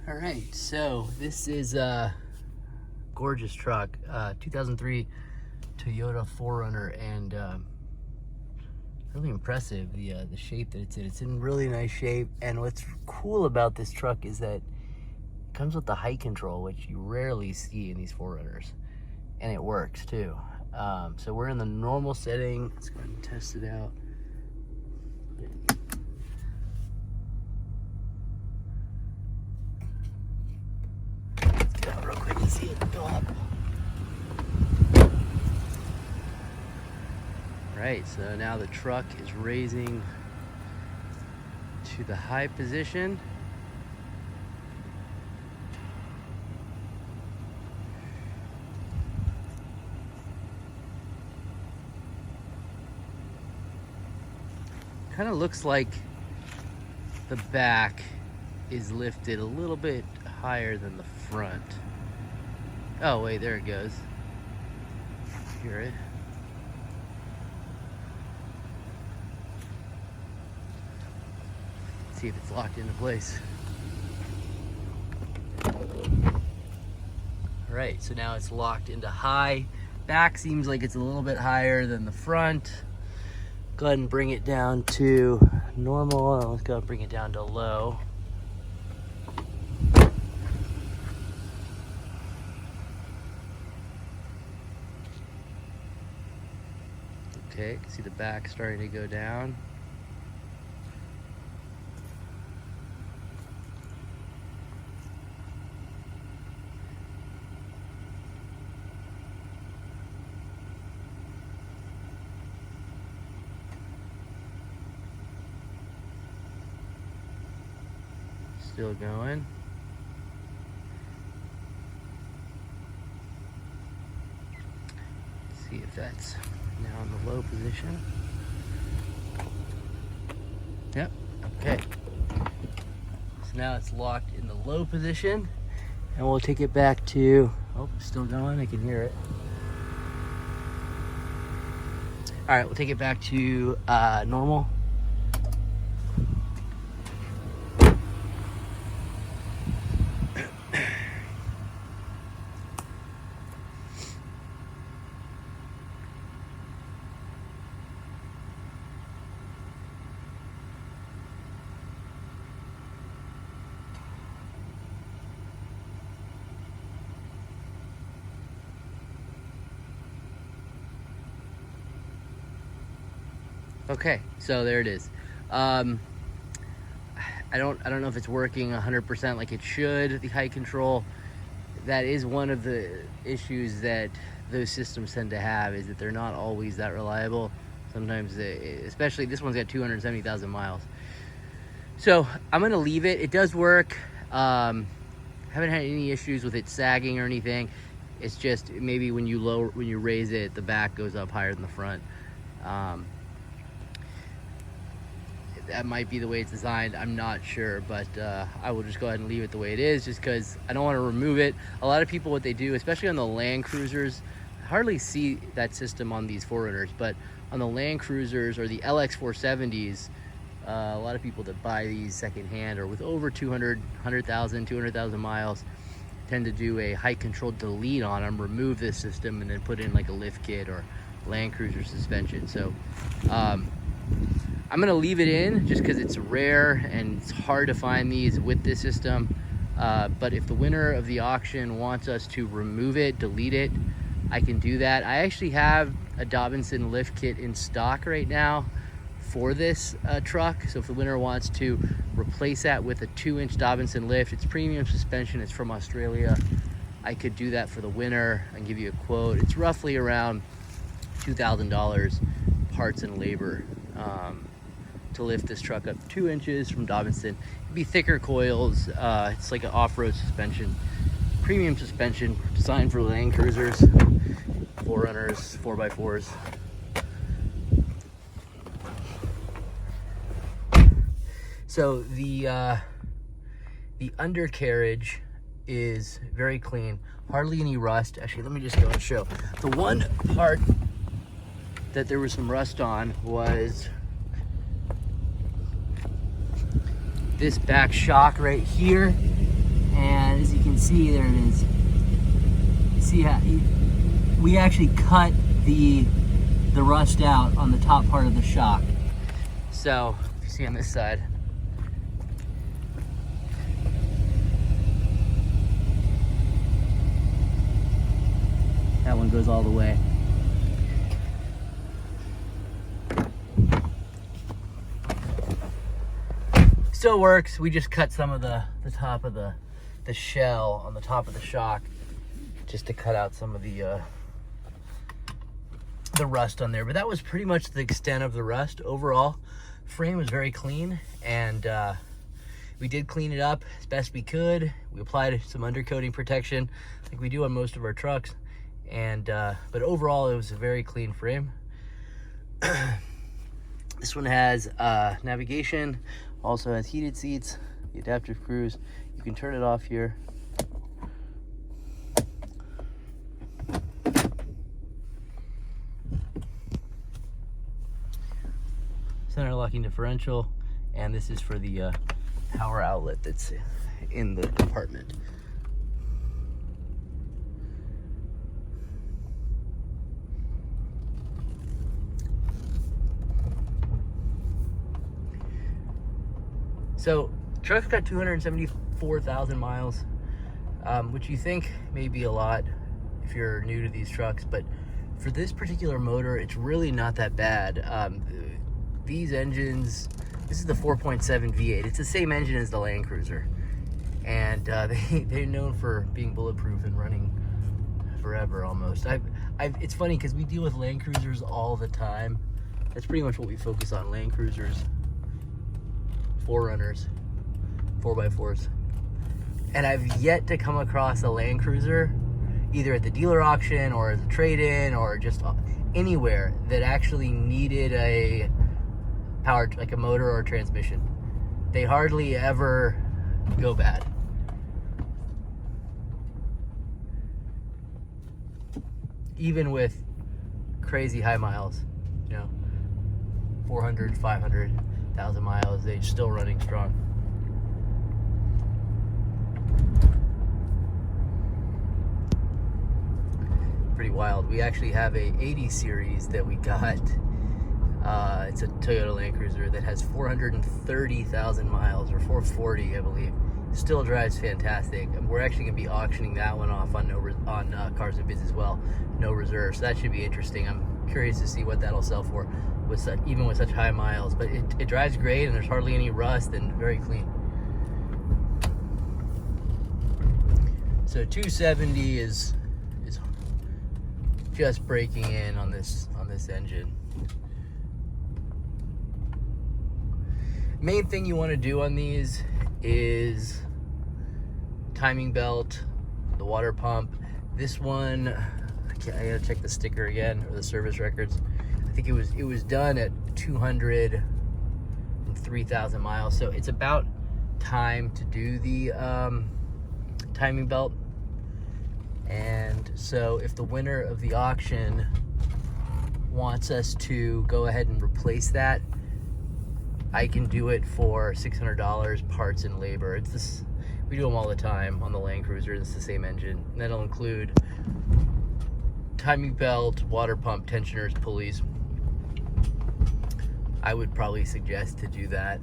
All right, so this is a gorgeous truck, 2003 Toyota 4Runner, and really impressive, the shape that it's in. It's in really nice shape, and what's cool about this truck is that it comes with the height control, which you rarely see in these 4Runners, and it works too. So we're in the normal setting. Let's go ahead and test it out. Real quick and see it go up. Right, so now the truck is raising to the high position. Kind of looks like the back is lifted a little bit higher than the front. Oh wait, there it goes. Hear it? See if it's locked into place. All right, so now it's locked into high. Back seems like it's a little bit higher than the front. Go ahead and bring it down to normal. Let's go and bring it down to low. Okay, you can see the back starting to go down. Still going. See if that's now in the low position. Yep, okay. So now it's locked in the low position, and we'll take it back to, oh, still going, I can hear it. All right, we'll take it back to normal. Okay, so there it is. I don't know if it's working 100% like it should, the height control. That is one of the issues that those systems tend to have, is that they're not always that reliable. Sometimes especially this one's got 270,000 miles. So I'm gonna leave it. It does work. Haven't had any issues with it sagging or anything. It's just maybe when you raise it, the back goes up higher than the front. that might be the way it's designed. I'm not sure, but I will just go ahead and leave it the way it is, just because I don't want to remove it. A lot of people, what they do, especially on the Land Cruisers, I hardly see that system on these 4Runners, but on the Land Cruisers or the LX 470s, a lot of people that buy these secondhand or with over 100,000, 200,000 miles tend to do a height control delete on them, remove this system, and then put in like a lift kit or Land Cruiser suspension. So I'm gonna leave it in just because it's rare and it's hard to find these with this system. But if the winner of the auction wants us to remove it, delete it, I can do that. I actually have a Dobinson lift kit in stock right now for this truck. So if the winner wants to replace that with a 2-inch Dobinson lift, it's premium suspension, it's from Australia, I could do that for the winner and give you a quote. It's roughly around $2,000 parts and labor to lift this truck up 2 inches from Dobinson. It'd be thicker coils. It's like an off-road suspension, premium suspension designed for Land Cruisers, 4Runners, 4x4s. So the undercarriage is very clean, hardly any rust. Actually, let me just go and show. The one part that there was some rust on was this back shock right here, and as you can see, there it is. See how we actually cut the rust out on the top part of the shock. So if you see on this side, that one goes all the way. Still works. We just cut some of the top of the shell on the top of the shock just to cut out some of the rust on there. But that was pretty much the extent of the rust. Overall, frame was very clean, and we did clean it up as best we could. We applied some undercoating protection like we do on most of our trucks. And but overall, it was a very clean frame. This one has navigation, also has heated seats, the adaptive cruise. You can turn it off here. Center locking differential, and this is for the power outlet that's in the compartment. So truck's got 274,000 miles, which you think may be a lot if you're new to these trucks, but for this particular motor, it's really not that bad. These engines, this is the 4.7 V8. It's the same engine as the Land Cruiser, and they're known for being bulletproof and running forever almost. It's funny because we deal with Land Cruisers all the time. That's pretty much what we focus on: Land Cruisers, 4Runners, 4x4s. And I've yet to come across a Land Cruiser, either at the dealer auction or as a trade-in or just anywhere, that actually needed a power, like a motor or a transmission. They hardly ever go bad. Even with crazy high miles, you know, 400, 500,000 miles, they're still running strong. Pretty wild. We actually have a 80 series that we got. It's a Toyota Land Cruiser that has 430,000 miles, or 440, I believe. Still drives fantastic. And we're actually going to be auctioning that one off on Cars and Bids as well. No reserve, so that should be interesting. I'm curious to see what that'll sell for, with such, even with such high miles. But it drives great, and there's hardly any rust, and very clean. So 270 is just breaking in on this engine. Main thing you want to do on these is timing belt, the water pump. This one, I gotta check the sticker again, or the service records. I think it was done at 203 3,000 miles. So it's about time to do the timing belt. And so if the winner of the auction wants us to go ahead and replace that, I can do it for $600 parts and labor. It's this, we do them all the time on the Land Cruiser. It's the same engine. And that'll include timing belt, water pump, tensioners, pulleys. I would probably suggest to do that,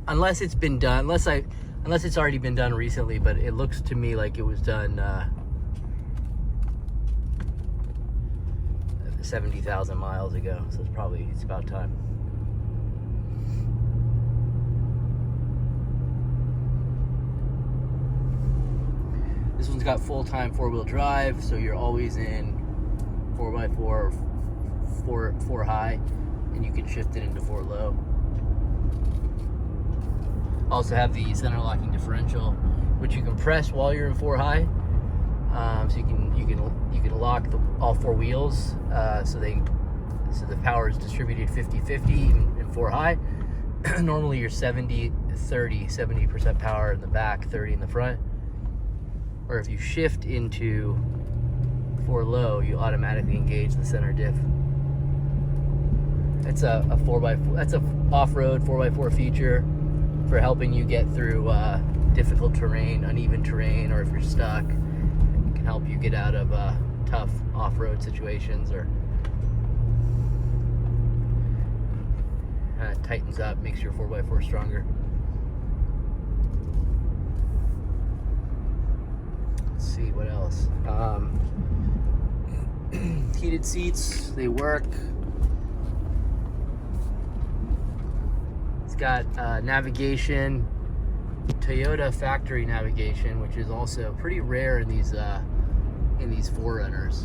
unless it's been done, unless it's already been done recently. But it looks to me like it was done 70,000 miles ago, so it's about time. This one's got full-time four-wheel drive, so you're always in 4x4 or 4 high, and you can shift it into 4 low. Also have the center locking differential, which you can press while you're in 4 high. So you can lock all 4 wheels, so the power is distributed 50-50 in 4 high. Normally you're 70% power in the back, 30 in the front. Or if you shift into 4 low, you automatically engage the center diff. It's a 4x4. That's a off-road 4x4 feature for helping you get through difficult terrain, uneven terrain, or if you're stuck. It can help you get out of tough off-road situations, or tightens up, makes your 4x4 stronger. Let's see what else. Heated seats, they work. It's got navigation, Toyota factory navigation, which is also pretty rare in these 4Runners.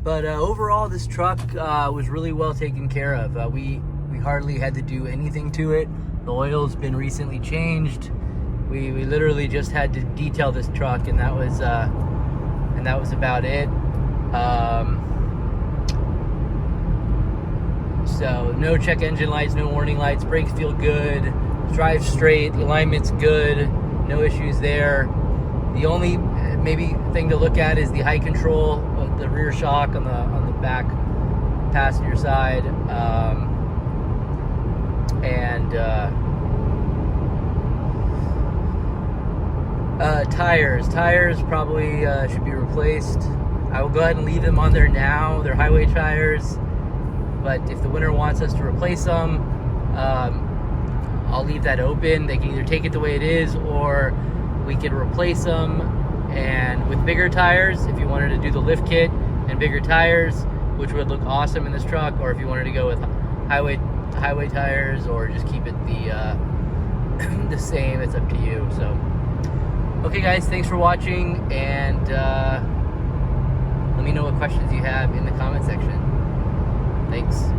But overall, this truck was really well taken care of. We hardly had to do anything to it. The oil's been recently changed. We literally just had to detail this truck, and that was about it. So no check engine lights, no warning lights. Brakes feel good. Drive straight. The alignment's good. No issues there. The only maybe thing to look at is the high control, the rear shock on the back passenger side, and tires probably should be replaced. I will go ahead and leave them on there now. They're highway tires, but if the winner wants us to replace them, I'll leave that open. They can either take it the way it is, or we could replace them. And with bigger tires, if you wanted to do the lift kit and bigger tires, which would look awesome in this truck, or if you wanted to go with highway tires, or just keep it the same, it's up to you. So, okay guys, thanks for watching, and let me know what questions you have in the comment section. Thanks.